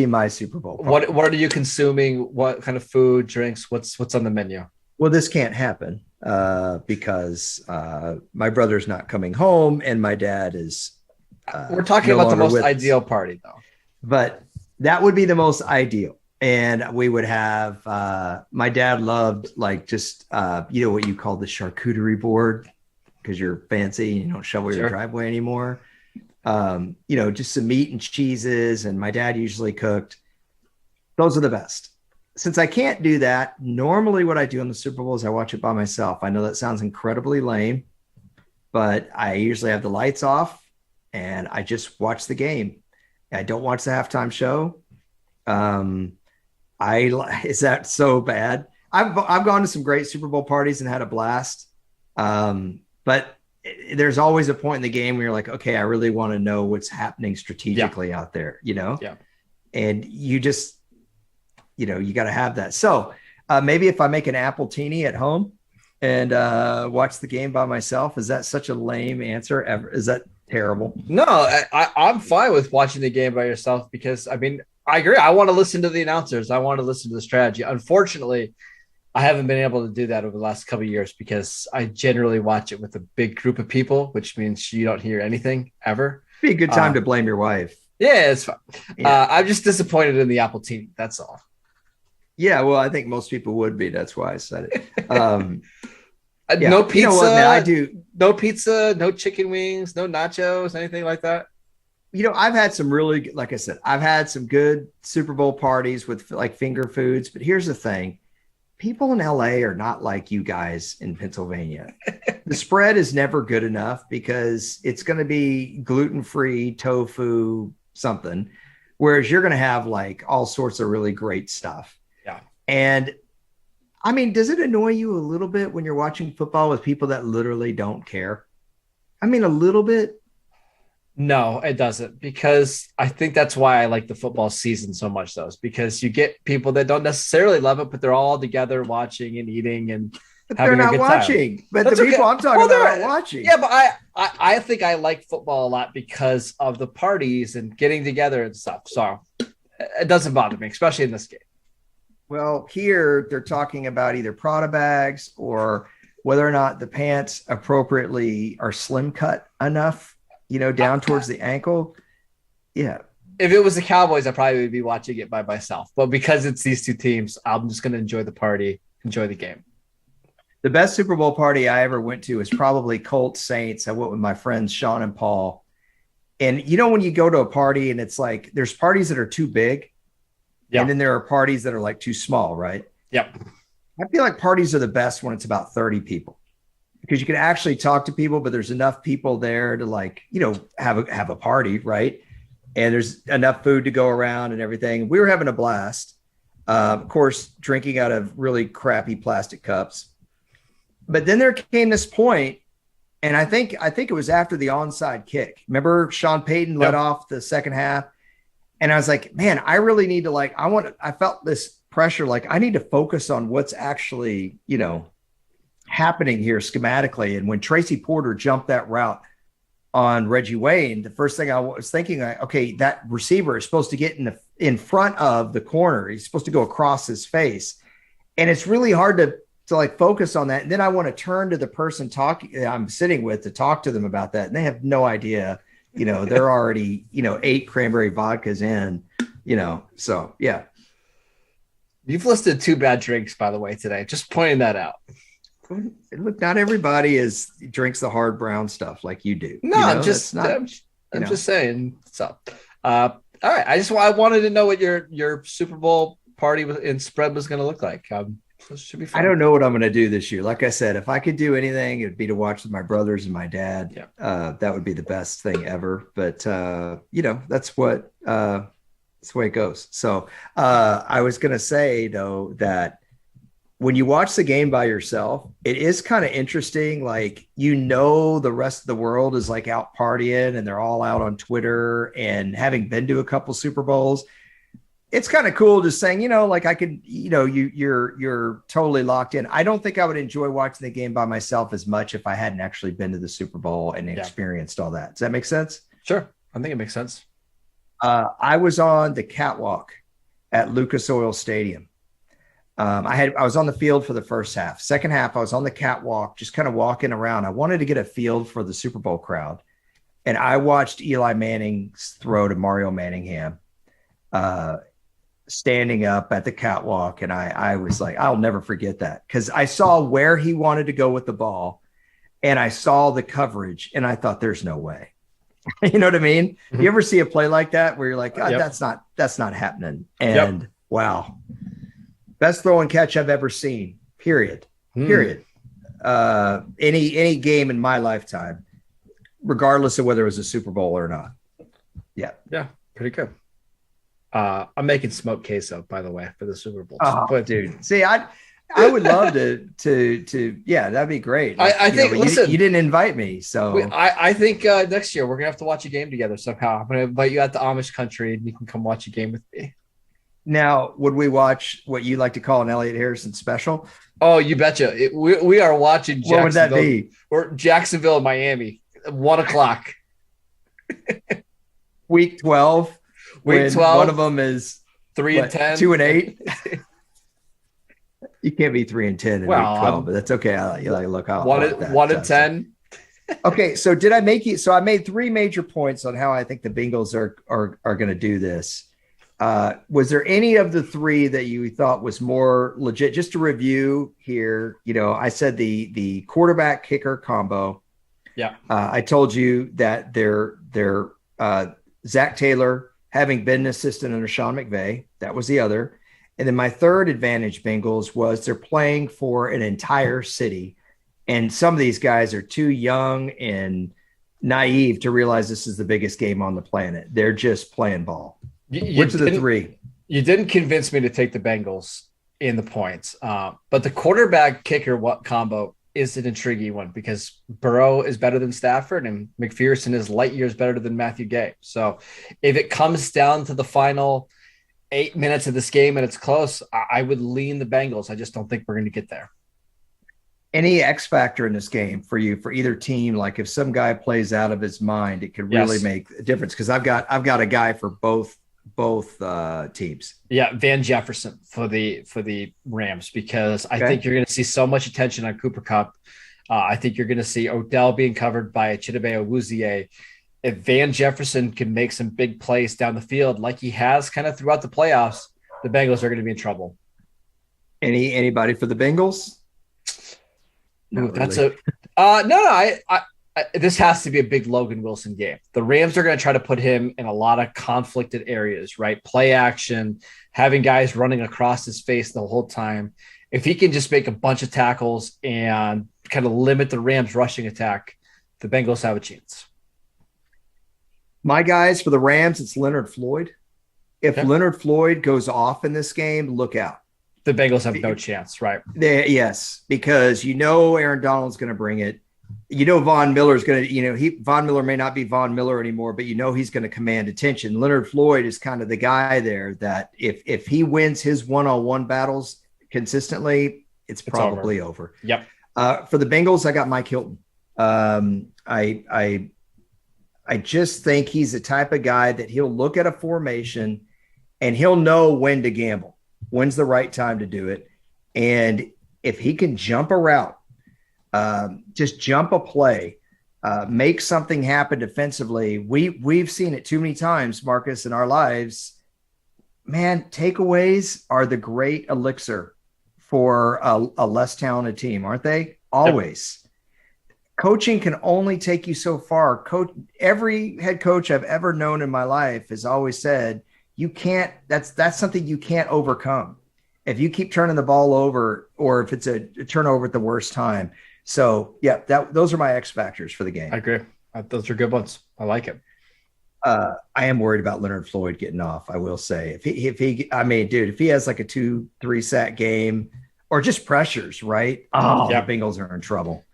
my Super Bowl party. What are you consuming? What kind of food, drinks? What's on the menu? Well, this can't happen because my brother's not coming home and my dad is. We're talking about the most ideal party, though. But that would be the most ideal. And we would have, my dad loved like just, what you call the charcuterie board because you're fancy and you don't shovel your driveway anymore. Just some meat and cheeses. And my dad usually cooked. Those are the best. Since I can't do that, normally what I do on the Super Bowl is I watch it by myself. I know that sounds incredibly lame, but I usually have the lights off and I just watch the game. I don't watch the halftime show. Is that so bad? I've gone to some great Super Bowl parties and had a blast. But there's always a point in the game where you're like, okay, I really want to know what's happening strategically out there, Yeah. And you just, you got to have that. So maybe if I make an apple teeny at home and watch the game by myself, is that such a lame answer ever? Is that terrible? No, I'm fine with watching the game by yourself because I agree. I want to listen to the announcers. I want to listen to the strategy. Unfortunately, I haven't been able to do that over the last couple of years because I generally watch it with a big group of people, which means you don't hear anything ever. Be a good time to blame your wife. Yeah, it's fine. Yeah. I'm just disappointed in the apple teeny. That's all. Yeah, well, I think most people would be. That's why I said it. No pizza. You know what, man, I do. No pizza, no chicken wings, no nachos, anything like that. I've had some really, like I said, I've had some good Super Bowl parties with like finger foods. But here's the thing. People in LA are not like you guys in Pennsylvania. The spread is never good enough because it's going to be gluten-free, tofu, something. Whereas you're going to have like all sorts of really great stuff. Yeah. And does it annoy you a little bit when you're watching football with people that literally don't care? A little bit. No, it doesn't, because I think that's why I like the football season so much, though, is because you get people that don't necessarily love it, but they're all together watching and eating and having a good time. They're not watching, but that's the people I'm talking about are watching. Yeah, but I think I like football a lot because of the parties and getting together and stuff. So it doesn't bother me, especially in this game. Well, here they're talking about either Prada bags or whether or not the pants appropriately are slim cut enough. Down towards the ankle. Yeah. If it was the Cowboys, I probably would be watching it by myself. But because it's these two teams, I'm just going to enjoy the party, enjoy the game. The best Super Bowl party I ever went to is probably Colts Saints. I went with my friends Sean and Paul. And when you go to a party and it's like there's parties that are too big, and then there are parties that are like too small, right? Yep. I feel like parties are the best when it's about 30 people. Because you can actually talk to people, but there's enough people there to have a party, right? And there's enough food to go around and everything. We were having a blast. Of course, drinking out of really crappy plastic cups. But then there came this point, and I think it was after the onside kick. Remember Sean Payton led off the second half, and I was like, man, I really need to I felt this pressure, I need to focus on what's actually, happening here schematically. And when Tracy Porter jumped that route on Reggie Wayne, the first thing I was thinking, okay, that receiver is supposed to get in front of the corner. He's supposed to go across his face. And it's really hard to focus on that. And then I want to turn to the person I'm sitting with to talk to them about that. And they have no idea, they're already, 8 cranberry vodkas in, so yeah. You've listed 2 bad drinks, by the way, today, just pointing that out. Look, not everybody drinks the hard brown stuff like you do. No, I'm just saying. So, all right. I wanted to know what your Super Bowl party and spread was going to look like. So it should be fun. I don't know what I'm going to do this year. Like I said, if I could do anything, it'd be to watch with my brothers and my dad. Yeah. That would be the best thing ever. But that's what that's the way it goes. So I was going to say though that when you watch the game by yourself, it is kind of interesting. The rest of the world is out partying and they're all out on Twitter, and having been to a couple Super Bowls, it's kind of cool just saying, like I could, you're totally locked in. I don't think I would enjoy watching the game by myself as much if I hadn't actually been to the Super Bowl and experienced all that. Does that make sense? Sure. I think it makes sense. I was on the catwalk at Lucas Oil Stadium. I was on the field for the first half. Second half, I was on the catwalk, just kind of walking around. I wanted to get a feel for the Super Bowl crowd. And I watched Eli Manning's throw to Mario Manningham, standing up at the catwalk. And I was like, I'll never forget that, because I saw where he wanted to go with the ball and I saw the coverage and I thought, there's no way. You know what I mean? Mm-hmm. You ever see a play like that where you're like, God, that's not happening. And wow, best throw and catch I've ever seen, period. Any game in my lifetime, regardless of whether it was a Super Bowl or not. Yeah, pretty good. I'm making smoked queso, by the way, for the Super Bowl. But dude, see, I would love to yeah, that'd be great. I think listen, you didn't invite me, so I think next year we're gonna have to watch a game together somehow. I'm gonna invite you out to Amish country and you can come watch a game with me. Now, would we watch what you like to call an Elliot Harrison special? Oh, you betcha. We are watching Jacksonville. What would that be? We're Jacksonville and Miami, 1:00. Week 12. Week 12. One of them is 3-10, 2-8. You can't be 3-10 in week 12, but that's okay. Look, 1-10. Okay, so did I make you? So I made 3 major points on how I think the Bengals are going to do this. Was there any of the 3 that you thought was more legit? Just to review here, I said the quarterback kicker combo. Yeah. I told you that they're Zach Taylor, having been an assistant under Sean McVay, that was the other. And then my third advantage, Bengals, was they're playing for an entire city. And some of these guys are too young and naive to realize this is the biggest game on the planet. They're just playing ball. Which of the 3? You didn't convince me to take the Bengals in the points. But the quarterback kicker combo is an intriguing one because Burrow is better than Stafford and McPherson is light years better than Matthew Gay. So if it comes down to the final 8 minutes of this game and it's close, I would lean the Bengals. I just don't think we're going to get there. Any X factor in this game for you, for either team? Like if some guy plays out of his mind, it could really make a difference. Cause I've got a guy for both teams. Yeah. Van Jefferson for the Rams, because I think you're going to see so much attention on Cooper Kupp. I think you're going to see Odell being covered by Chidobe Awuzie. If Van Jefferson can make some big plays down the field, like he has kind of throughout the playoffs, the Bengals are going to be in trouble. Anybody for the Bengals? No, that's no. This has to be a big Logan Wilson game. The Rams are going to try to put him in a lot of conflicted areas, right? Play action, having guys running across his face the whole time. If he can just make a bunch of tackles and kind of limit the Rams' rushing attack, the Bengals have a chance. My guys for the Rams, it's Leonard Floyd. If Leonard Floyd goes off in this game, look out. The Bengals have no chance, right? Yes, because Aaron Donald's going to bring it. Von Miller's going to, Von Miller may not be Von Miller anymore, but he's going to command attention. Leonard Floyd is kind of the guy there that if he wins his one-on-one battles consistently, it's probably over. Yep. For the Bengals, I got Mike Hilton. I just think he's the type of guy that he'll look at a formation and he'll know when to gamble, when's the right time to do it. And if he can jump a route, just jump a play, make something happen defensively. We've seen it too many times, Marcus, in our lives. Man, takeaways are the great elixir for a less talented team, aren't they? Always. Yep. Coaching can only take you so far. Every head coach I've ever known in my life has always said, you can't, that's something you can't overcome. If you keep turning the ball over or if it's a turnover at the worst time. So yeah, those are my X factors for the game. I agree. Those are good ones. I like it. I am worried about Leonard Floyd getting off. I will say if he has like a 2-3 sack game or just pressures, right? Oh, the Bengals are in trouble.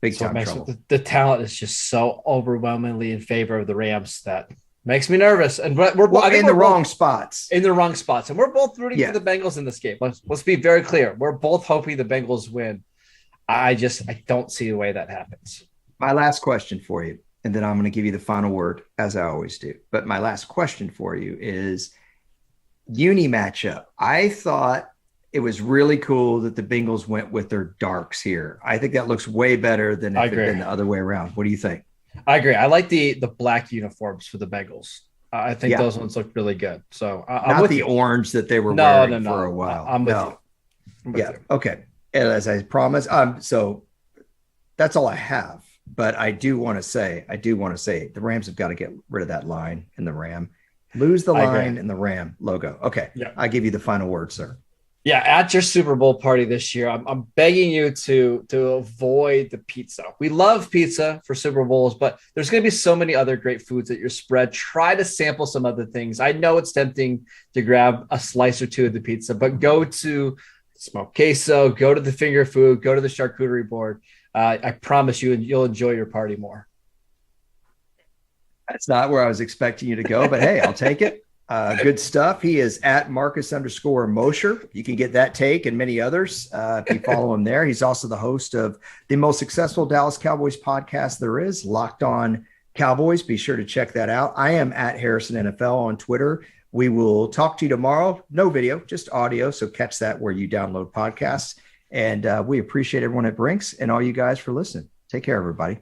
Big time trouble. The talent is just so overwhelmingly in favor of the Rams that Makes me nervous. And Well, in the wrong spots. In the wrong spots. And we're both rooting Yeah. for the Bengals in this game. Let's be very clear. We're both hoping the Bengals win. I don't see a way that happens. My last question for you, and then I'm going to give you the final word, as I always do. But my last question for you is uni matchup. I thought it was really cool that the Bengals went with their darks here. I think that looks way better than if it had been the other way around. What do you think? I agree. I like the black uniforms for the Bengals. I think those ones look really good. So I'm not the orange that they were wearing for a while. I'm with you. Yeah. Okay. And as I promised, so that's all I have. But I do want to say the Rams have got to get rid of that line in the Ram. Lose the line in the Ram logo. Okay. Yeah. I give you the final word, sir. Yeah, at your Super Bowl party this year, I'm begging you to avoid the pizza. We love pizza for Super Bowls, but there's going to be so many other great foods at your spread. Try to sample some other things. I know it's tempting to grab a slice or two of the pizza, but go to smoked queso, go to the finger food, go to the charcuterie board. I promise you, you'll enjoy your party more. That's not where I was expecting you to go, but hey, I'll take it. Good stuff. He is at Marcus_Mosher. You can get that take and many others if you follow him there. He's also the host of the most successful Dallas Cowboys podcast there is, Locked On Cowboys. Be sure to check that out. I am at Harrison NFL on Twitter. We will talk to you tomorrow. No video, just audio. So catch that where you download podcasts. And we appreciate everyone at Brinks and all you guys for listening. Take care, everybody.